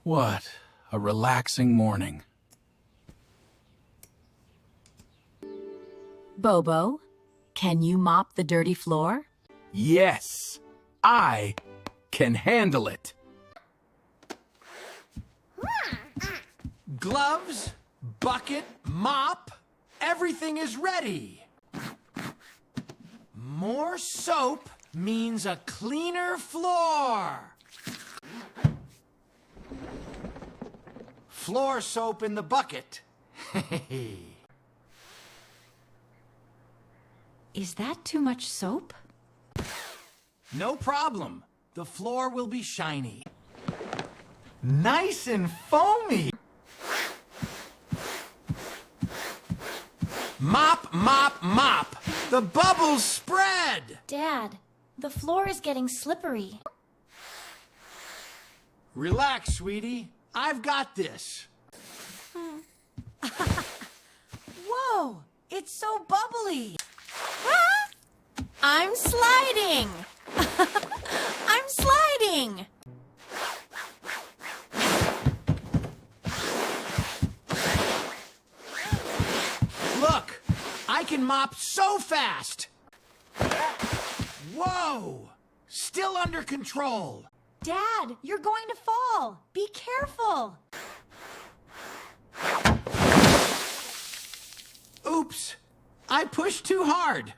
What a relaxing morning. Bobo, can you mop the dirty floor? Yes, I can handle it. Gloves, bucket, mop, everything is ready. More soap means a cleaner floor. Floor soap in the bucket. Is that too much soap? No problem. The floor will be shiny. Nice and foamy. Mop, mop, mop. The bubbles spread. Dad, the floor is getting slippery. Relax, sweetie. I've got this. Whoa! It's so bubbly! I'm sliding! I'm sliding! Look, I can mop so fast. Whoa! Still under control. Dad, you're going to fall! Be careful! Oops! I pushed too hard.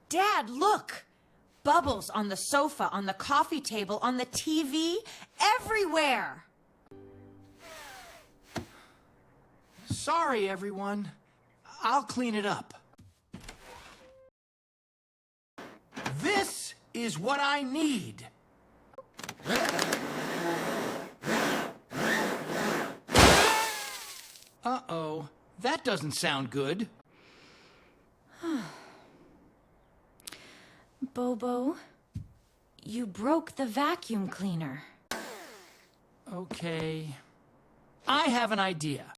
Dad, look! Bubbles on the sofa, on the coffee table, on the TV, everywhere! Sorry, everyone. I'll clean it up. This is what I need. Uh-oh. That doesn't sound good. Bobo, you broke the vacuum cleaner. Okay. I have an idea.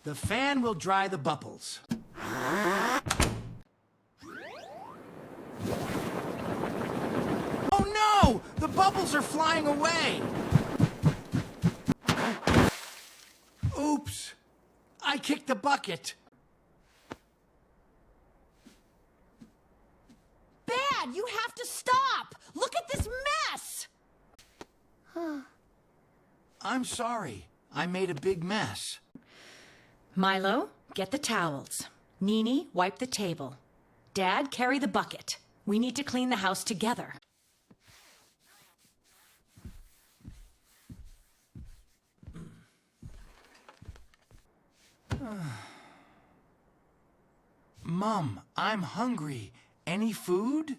The fan will dry the bubbles. Oh no! The bubbles are flying away! Oops! I kicked the bucket. Dad, you have to stop! Look at this mess! I'm sorry. I made a big mess. Milo, get the towels. Nini, wipe the table. Dad, carry the bucket. We need to clean the house together. Mom, I'm hungry. Any food?